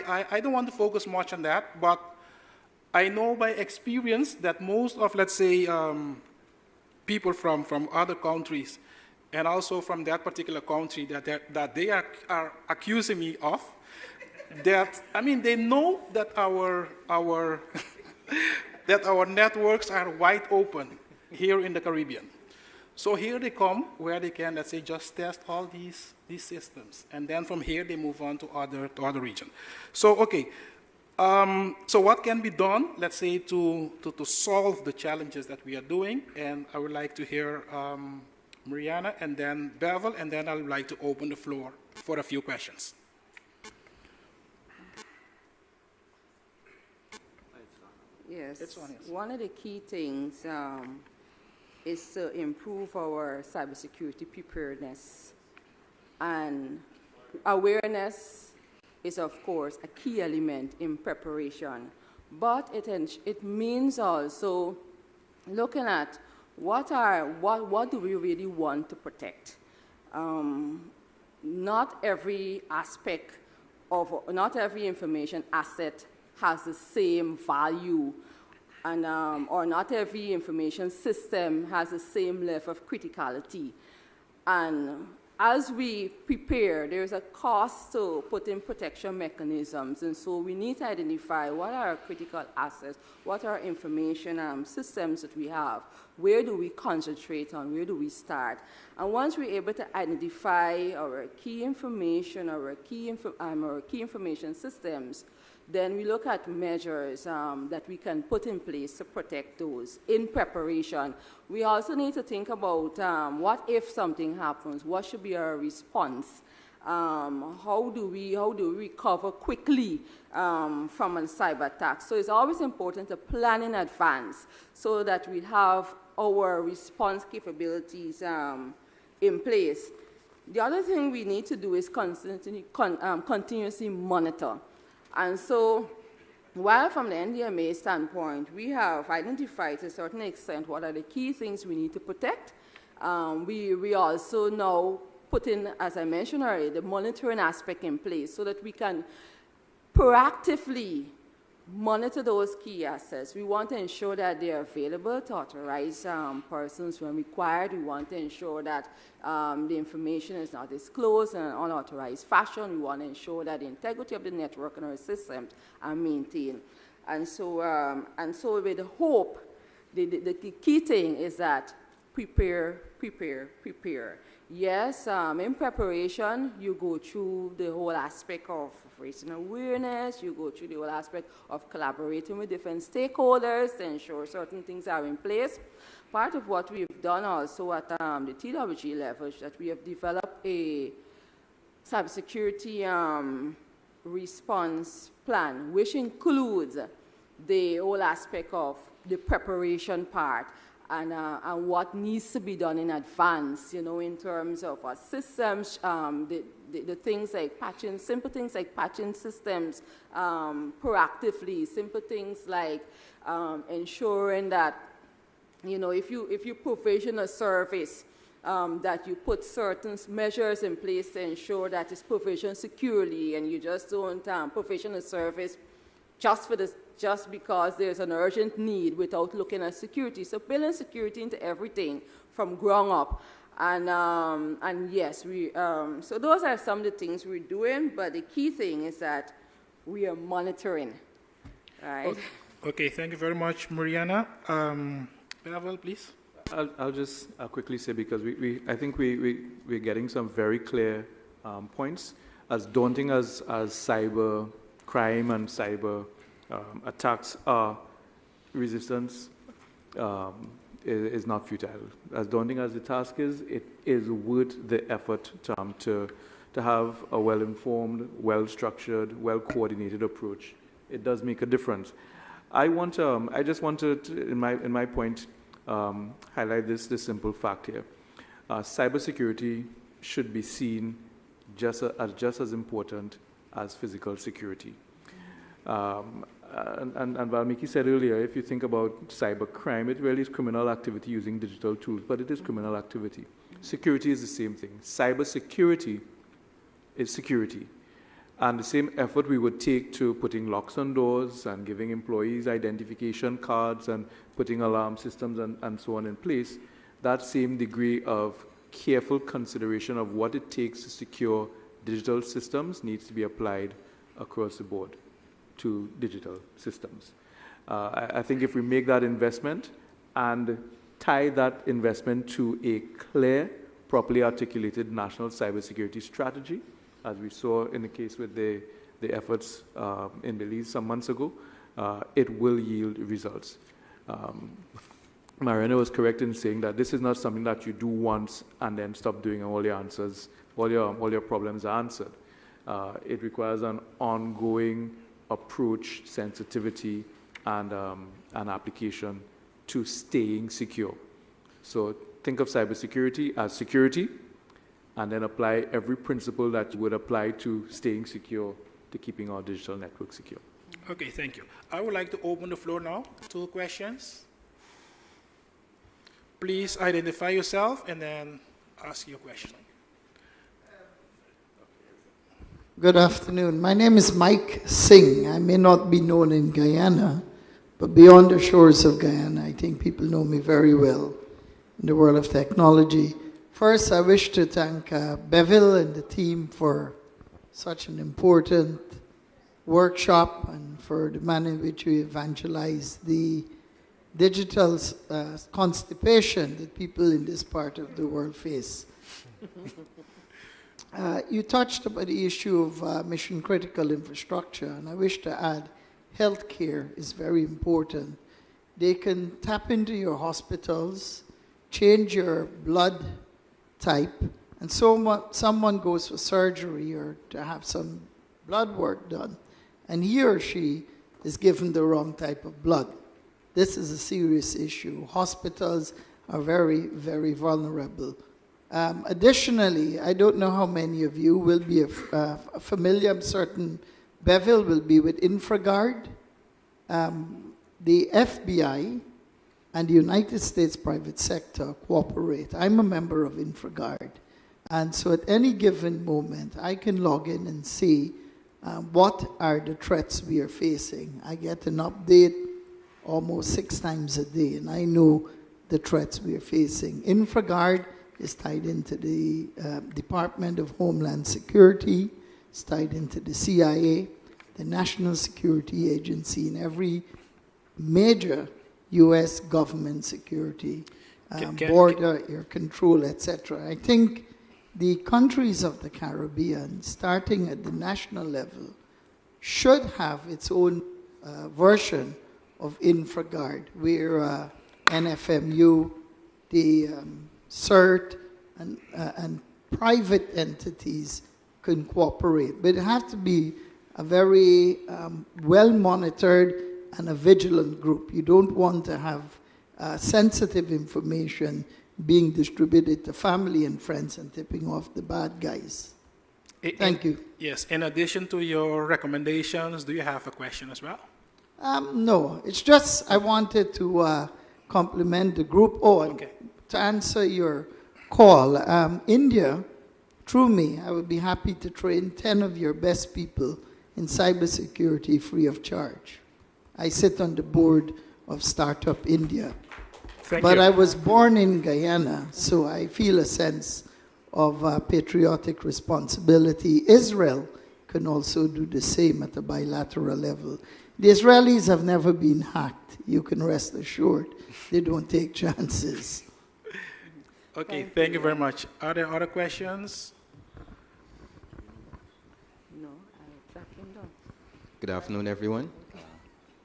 I don't want to focus much on that, but I know by experience that most of, let's say, people from other countries, and also from that particular country that they are accusing me of, that, I mean, they know that our that our networks are wide open here in the Caribbean. So here they come, where they can, let's say, just test all these systems, and then from here they move on to other regions. So okay, so what can be done, let's say, to solve the challenges that we are doing? And I would like to hear Mariana, and then Bevel, and then I would like to open the floor for a few questions. Yes, one of the key things is to improve our cybersecurity preparedness. And awareness is, of course, a key element in preparation. But it means also looking at what do we really want to protect. Not every aspect of, not every information asset has the same value, and, or not every information system has the same level of criticality. And as we prepare, there's a cost to put in protection mechanisms, and so we need to identify what are our critical assets, what are information systems that we have, where do we concentrate on, where do we start. And once we're able to identify our key information, our key information systems, then we look at measures that we can put in place to protect those in preparation. We also need to think about what if something happens, what should be our response? How do we recover quickly from a cyber attack? So it's always important to plan in advance so that we have our response capabilities in place. The other thing we need to do is continuously monitor. And so, while from the NDMA standpoint, we have identified to a certain extent what are the key things we need to protect, we also now put in, as I mentioned already, the monitoring aspect in place so that we can proactively monitor those key assets. We want to ensure that they are available to authorized persons when required. We want to ensure that the information is not disclosed in an unauthorized fashion. We want to ensure that the integrity of the network and our systems are maintained. And so with the hope, the key thing is that prepare. Yes, in preparation, you go through the whole aspect of raising awareness, you go through the whole aspect of collaborating with different stakeholders to ensure certain things are in place. Part of what we've done also at the TWG level is that we have developed a cybersecurity response plan, which includes the whole aspect of the preparation part, and what needs to be done in advance, you know, in terms of our systems, the things like patching, simple things like patching systems proactively, simple things like ensuring that, you know, if you provision a service, that you put certain measures in place to ensure that it's provisioned securely, and you just don't provision a service just because there's an urgent need without looking at security. So building security into everything from ground up. And yes, so those are some of the things we're doing, but the key thing is that we are monitoring, right? Okay, thank you very much, Mariana. Bevel, please. I'll just quickly say, because I think we're getting some very clear points. As daunting as cyber crime and cyber attacks are, resistance is not futile. As daunting as the task is, it is worth the effort to have a well-informed, well-structured, well-coordinated approach. It does make a difference. I just wanted to, in my point, highlight this simple fact here. Cybersecurity should be seen just as important as physical security. And Valmiki said earlier, if you think about cyber crime, it really is criminal activity using digital tools, but it is criminal activity. Security is the same thing. Cyber security is security. And the same effort we would take to putting locks on doors and giving employees identification cards and putting alarm systems and so on in place, that same degree of careful consideration of what it takes to secure digital systems needs to be applied across the board to digital systems. I think if we make that investment and tie that investment to a clear, properly articulated national cybersecurity strategy, as we saw in the case with the efforts in Belize some months ago, it will yield results. Mariana was correct in saying that this is not something that you do once and then stop doing and all your answers, all your problems are answered. It requires an ongoing approach, sensitivity, and an application to staying secure. So think of cybersecurity as security, and then apply every principle that you would apply to staying secure, to keeping our digital network secure. Okay, thank you. I would like to open the floor now to questions. Please identify yourself and then ask your question. Good afternoon. My name is Mike Singh. I may not be known in Guyana, but beyond the shores of Guyana, I think people know me very well in the world of technology. First, I wish to thank Beville and the team for such an important workshop and for the manner in which we evangelize the digital constipation that people in this part of the world face. You touched about the issue of mission-critical infrastructure, and I wish to add healthcare is very important. They can tap into your hospitals, change your blood type, and so someone goes for surgery or to have some blood work done, and he or she is given the wrong type of blood. This is a serious issue. Hospitals are very, very vulnerable. Additionally, I don't know how many of you will be familiar, I'm certain Beville will be with InfraGard. The FBI and the United States private sector cooperate. I'm a member of InfraGard. And so at any given moment, I can log in and see what are the threats we are facing. I get an update almost 6 times a day, and I know the threats we are facing. InfraGard is tied into the Department of Homeland Security, it's tied into the CIA, the National Security Agency, and every major U.S. government security, border, air control, etc. I think the countries of the Caribbean, starting at the national level, should have its own version of InfraGard, where NFMU, the CERT, and private entities can cooperate. But it has to be a very well-monitored and a vigilant group. You don't want to have sensitive information being distributed to family and friends and tipping off the bad guys. Thank you. Yes, in addition to your recommendations, do you have a question as well? No, it's just I wanted to compliment the group. Oh, and Okay. to answer your call, India, through me, I would be happy to train 10 of your best people in cybersecurity free of charge. I sit on the board of Startup India. Thank you. I was born in Guyana, so I feel a sense of patriotic responsibility. Israel can also do the same at a bilateral level. The Israelis have never been hacked. You can rest assured. They don't take chances. Okay, thank you very much. Are there other questions? No, I track him down. Good afternoon, everyone.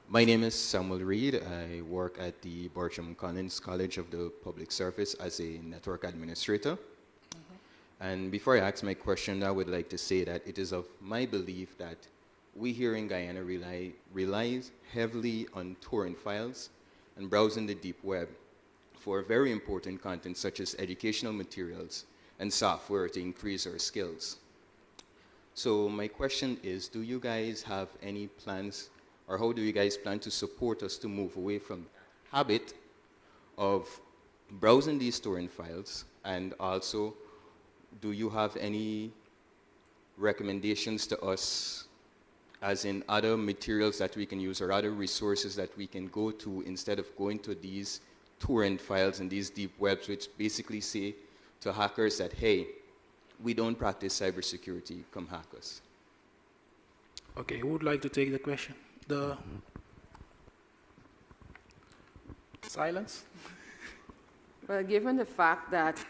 My name is Samuel Reed. I work at the Bertram Collins College of the Public Service as a network administrator. And before I ask my question, I would like to say that it is of my belief that we here in Guyana relies heavily on torrent files and browsing the deep web for very important content such as educational materials and software to increase our skills. So my question is, do you guys have any plans, or how do you guys plan to support us to move away from the habit of browsing these torrent files? And also, do you have any recommendations to us, as in other materials that we can use or other resources that we can go to instead of going to these torrent files and these deep webs, which basically say to hackers that, hey, we don't practice cybersecurity, come hack us. Okay, who would like to take the question? The silence? Well, given the fact that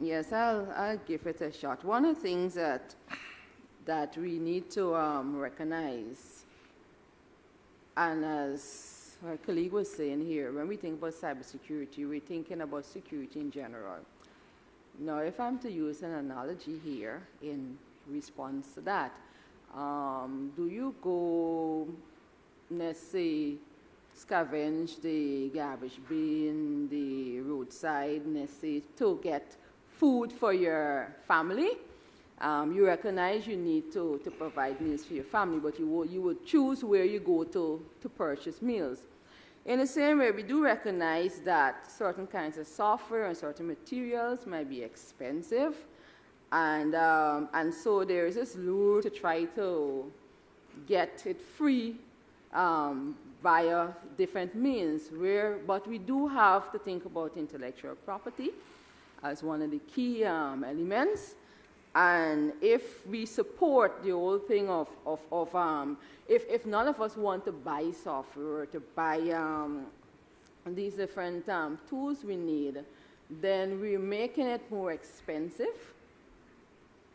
yes, I'll give it a shot. One of the things that we need to recognize, and as our colleague was saying here, when we think about cybersecurity, we're thinking about security in general. Now, if I'm to use an analogy here in response to that, do you go, let's say, scavenge the garbage bin, the roadside, let's say, to get food for your family? You recognize you need to provide meals for your family, but you would choose where you go to purchase meals. In the same way, we do recognize that certain kinds of software and certain materials might be expensive, and so there is this lure to try to get it free via different means. But we do have to think about intellectual property as one of the key elements. And if we support the whole thing if none of us want to buy software or to buy these different tools we need, then we're making it more expensive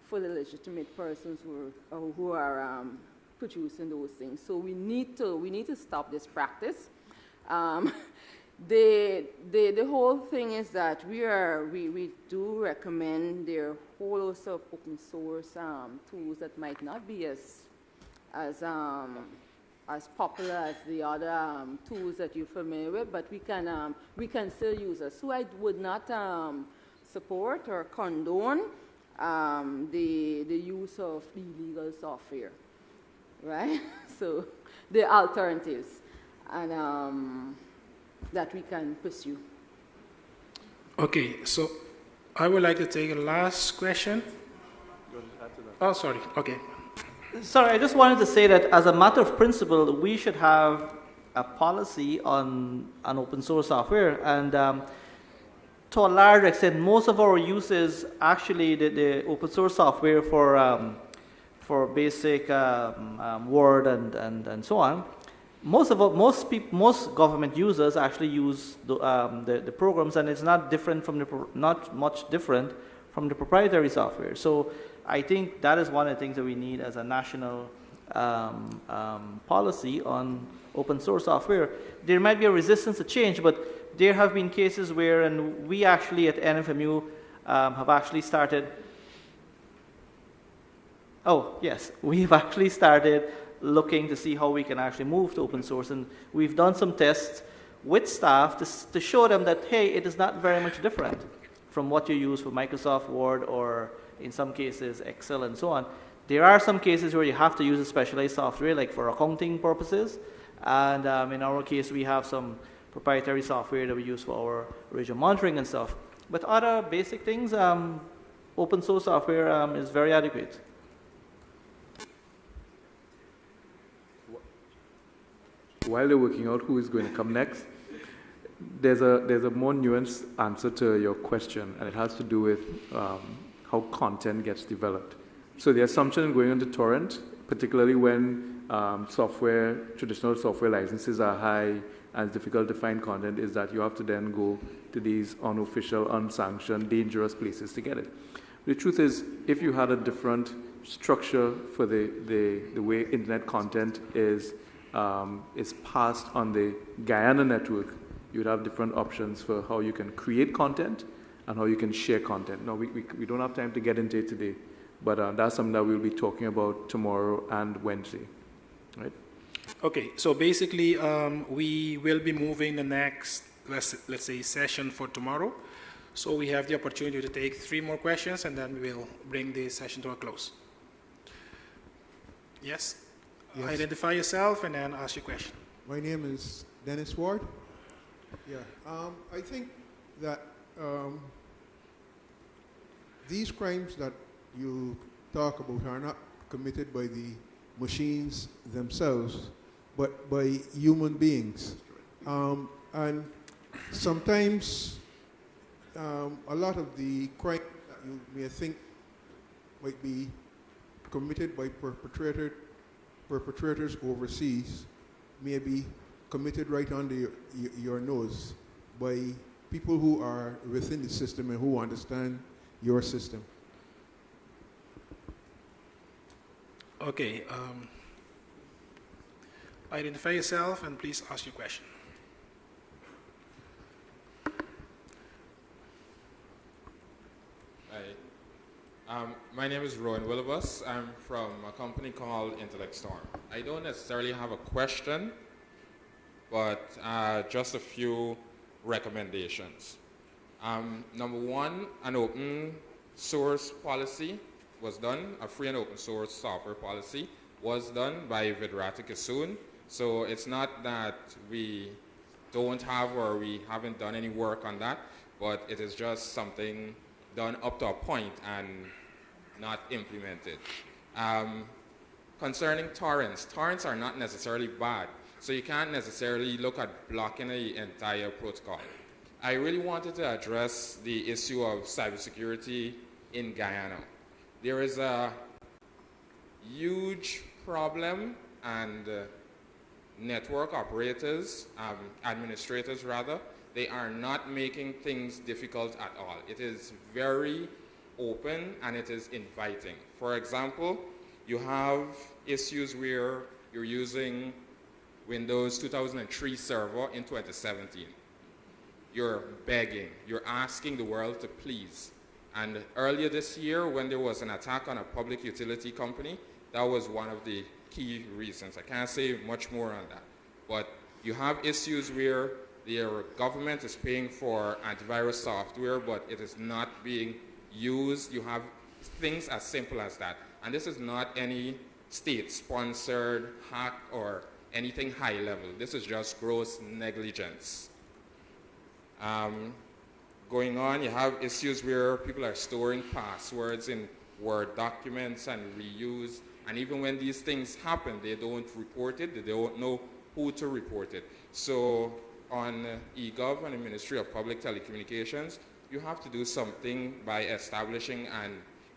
for the legitimate persons who are producing those things. So we need to stop this practice. The whole thing is that we do recommend there are whole host of open source tools that might not be as popular as the other tools that you're familiar with, but we can still use it. So I would not support or condone the use of illegal software, right? So the alternatives and that we can pursue. Okay, so I would like to take a last question. Oh, sorry. Okay. Sorry, I just wanted to say that as a matter of principle, we should have a policy on open source software. And to a large extent, most of our uses actually the open source software for basic Word and so on. Most government users actually use the programs, and it's not much different from the proprietary software. So I think that is one of the things that we need as a national policy on open source software. There might be a resistance to change, but there have been cases where, and we actually at NFMU have actually started. Oh yes, we've actually started looking to see how we can actually move to open source, and we've done some tests with staff to show them that, hey, it is not very much different from what you use for Microsoft Word or in some cases Excel and so on. There are some cases where you have to use a specialized software, like for accounting purposes, and in our case we have some proprietary software that we use for our regional monitoring and stuff. But other basic things, open source software is very adequate. While they're working out who is going to come next, there's a more nuanced answer to your question, and it has to do with how content gets developed. So the assumption in going into torrent, particularly when traditional software licenses are high and it's difficult to find content, is that you have to then go to these unofficial, unsanctioned, dangerous places to get it. The truth is, if you had a different structure for the way internet content is passed on the Guyana network, you would have different options for how you can create content and how you can share content. Now, we don't have time to get into it today, but that's something that we'll be talking about tomorrow and Wednesday, right? Okay, so basically, we will be moving the next, let's say, session for tomorrow. So we have the opportunity to take 3 more questions, and then we will bring the session to a close. Yes? Yes. Identify yourself and then ask your question. My name is Dennis Ward. Yeah, I think that these crimes that you talk about are not committed by the machines themselves, but by human beings. And sometimes a lot of the crimes that you may think might be committed by perpetrators overseas may be committed right under your nose by people who are within the system and who understand your system. Okay. Identify yourself and please ask your question. Hi. My name is Rowan Willibus. I'm from a company called Intellect Storm. I don't necessarily have a question, but just a few recommendations. Number one, an open source policy was done, a free and open source software policy was done by Vidrati Kissoon. So it's not that we don't have or we haven't done any work on that, but it is just something done up to a point and not implemented. Concerning torrents, torrents are not necessarily bad, so you can't necessarily look at blocking the entire protocol. I really wanted to address the issue of cybersecurity in Guyana. There is a huge problem, and network operators, administrators rather, they are not making things difficult at all. It is very open and it is inviting. For example, you have issues where you're using Windows 2003 server in 2017. You're begging, you're asking the world to please. And earlier this year, when there was an attack on a public utility company, that was one of the key reasons. I can't say much more on that. But you have issues where the government is paying for antivirus software, but it is not being used. You have things as simple as that. And this is not any state-sponsored hack or anything high level. This is just gross negligence. Going on, you have issues where people are storing passwords in Word documents and reuse. And even when these things happen, they don't report it. They don't know who to report it. So on eGov and the Ministry of Public Telecommunications, you have to do something by establishing an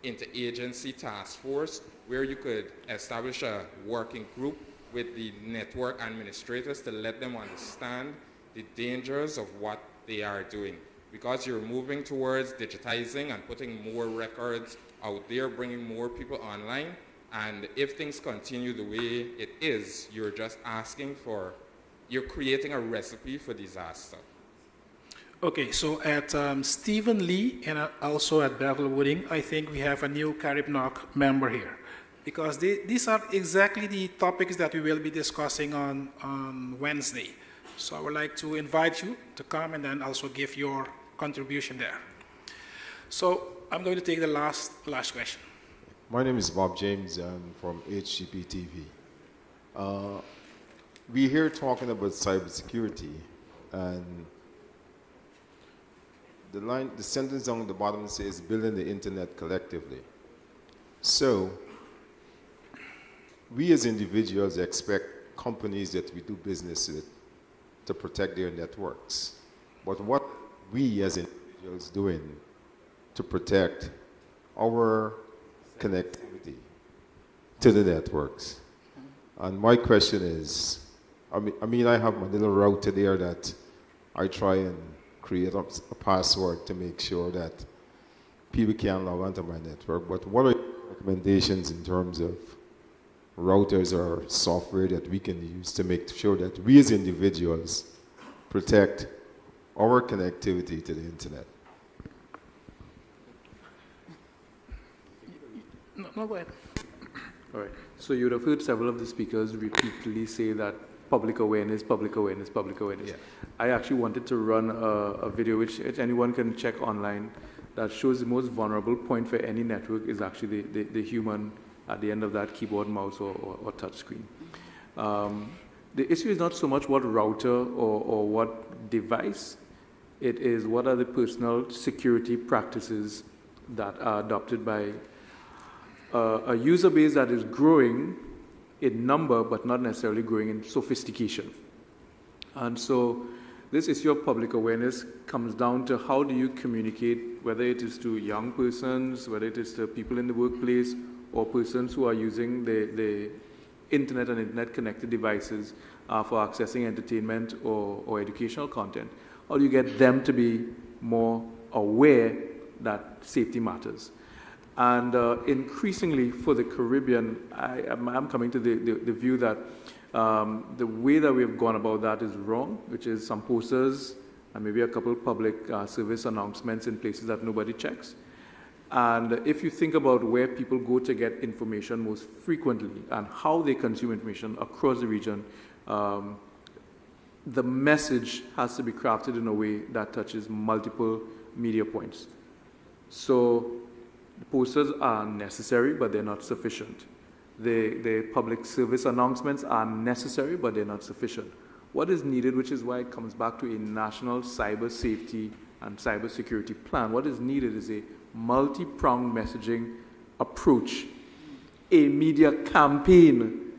interagency task force where you could establish a working group with the network administrators to let them understand the dangers of what they are doing. Because you're moving towards digitizing and putting more records out there, bringing more people online, and if things continue the way it is, you're just asking for, you're creating a recipe for disaster. Okay, so at Stephen Lee and also at Bevel Wooding, I think we have a new Caribnock member here. Because these are exactly the topics that we will be discussing on Wednesday. So I would like to invite you to come and then also give your contribution there. So I'm going to take the last question. My name is Bob James. I'm from HGP TV. We're here talking about cybersecurity, and the sentence on the bottom says building the internet collectively. So we as individuals expect companies that we do business with to protect their networks. But what we as individuals doing to protect our connectivity to the networks? And my question is, I mean, I have my little router there that I try and create a password to make sure that people can log onto my network. But what are your recommendations in terms of routers or software that we can use to make sure that we as individuals protect our connectivity to the internet? No, go ahead. All right. So you would have heard several of the speakers repeatedly say that public awareness, public awareness, public awareness. Yeah. I actually wanted to run a video which anyone can check online that shows the most vulnerable point for any network is actually the human at the end of that keyboard, mouse, or touch screen. The issue is not so much what router or what device, it is what are the personal security practices that are adopted by a user base that is growing in number, but not necessarily growing in sophistication. And so this issue of public awareness comes down to how do you communicate, whether it is to young persons, whether it is to people in the workplace, or persons who are using the internet and internet-connected devices for accessing entertainment or educational content. How do you get them to be more aware that safety matters? And increasingly for the Caribbean, I'm coming to the view that the way that we've gone about that is wrong, which is some posters and maybe a couple public service announcements in places that nobody checks. And if you think about where people go to get information most frequently and how they consume information across the region, the message has to be crafted in a way that touches multiple media points. So the posters are necessary, but they're not sufficient. The public service announcements are necessary, but they're not sufficient. What is needed, which is why it comes back to a national cyber safety and cyber security plan, what is needed is a multi-pronged messaging approach, a media campaign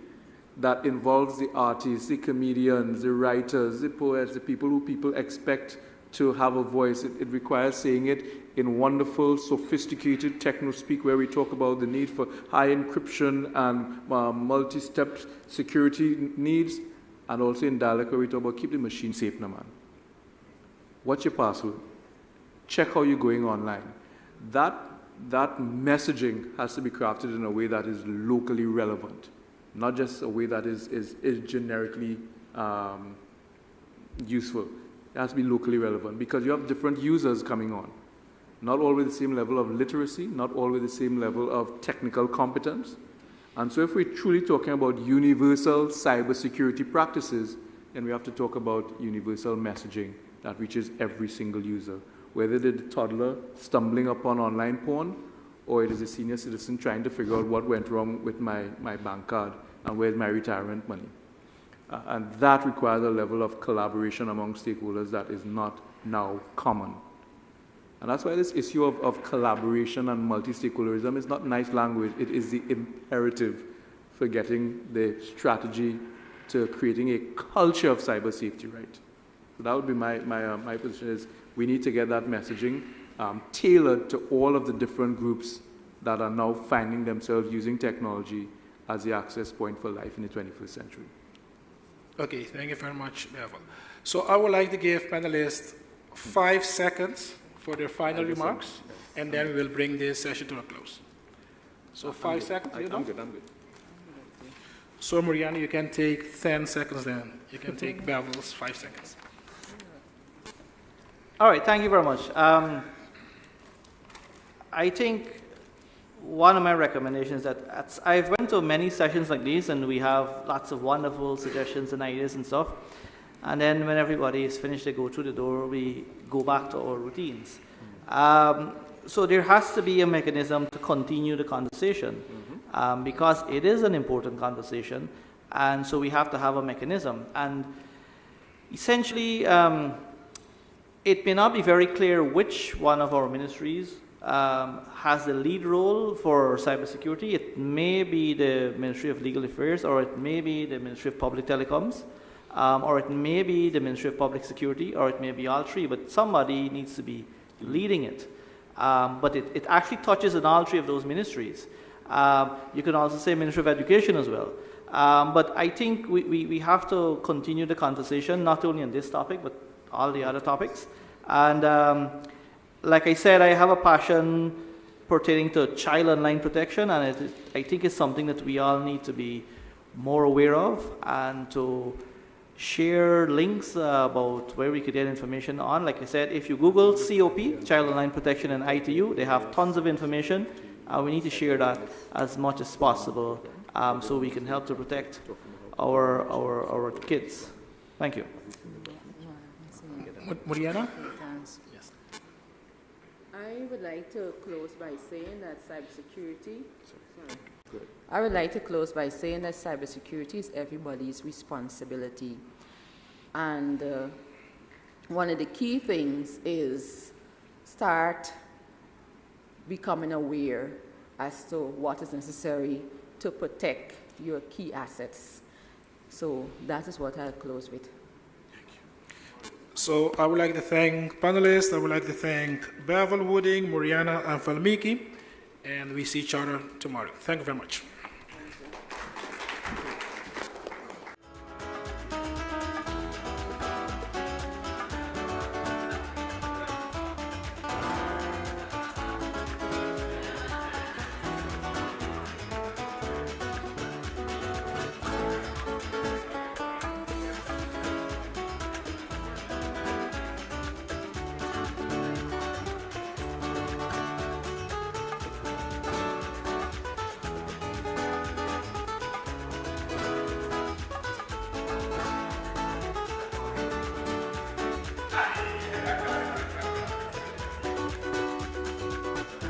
that involves the artists, the comedians, the writers, the poets, the people who people expect to have a voice. It requires saying it in wonderful, sophisticated techno-speak where we talk about the need for high encryption and multi-step security needs, and also in dialect where we talk about keep the machine safe now, man. What's your password? Check how you're going online. That messaging has to be crafted in a way that is locally relevant, not just a way that is generically useful. It has to be locally relevant because you have different users coming on. Not all with the same level of literacy, not all with the same level of technical competence. And so if we're truly talking about universal cybersecurity practices, then we have to talk about universal messaging that reaches every single user, whether it is the toddler stumbling upon online porn, or it is a senior citizen trying to figure out what went wrong with my bank card and where's my retirement money. And that requires a level of collaboration among stakeholders that is not now common. And that's why this issue of collaboration and multi-stakeholderism is not nice language. It is the imperative for getting the strategy to creating a culture of cyber safety right. So that would be my position is we need to get that messaging tailored to all of the different groups that are now finding themselves using technology as the access point for life in the 21st century. Okay, thank you very much, Bevel. So I would like to give panelists 5 seconds for their final remarks, and then we will bring this session to a close. So 5 seconds, I'm good. So Mariana, you can take 10 seconds then. You can take Bevel's 5 seconds. All right, thank you very much. I think one of my recommendations that I've went to many sessions like these, and we have lots of wonderful suggestions and ideas and stuff. And then when everybody is finished, they go through the door, we go back to our routines. So there has to be a mechanism to continue the conversation because it is an important conversation. And so we have to have a mechanism. And essentially, it may not be very clear which one of our ministries has the lead role for cybersecurity. It may be the Ministry of Legal Affairs, or it may be the Ministry of Public Telecoms, or it may be the Ministry of Public Security, or it may be all three, but somebody needs to be leading it. But it actually touches on all three of those ministries. You can also say Ministry of Education as well. But I think we have to continue the conversation, not only on this topic, but all the other topics. And like I said, I have a passion pertaining to child online protection, and I think it's something that we all need to be more aware of and to share links about where we could get information on. Like I said, if you Google COP, Child Online Protection and ITU, they have tons of information. We need to share that as much as possible so we can help to protect our kids. Thank you. Mariana? I would like to close by saying that cybersecurity. I would like to close by saying that cybersecurity is everybody's responsibility, and one of the key things is start becoming aware as to what is necessary to protect your key assets. So that is what I'll close with. So I would like to thank panelists. I would like to thank Bevel, Wooding, Moriana, and Falmiki. And we see each other tomorrow. Thank you very much.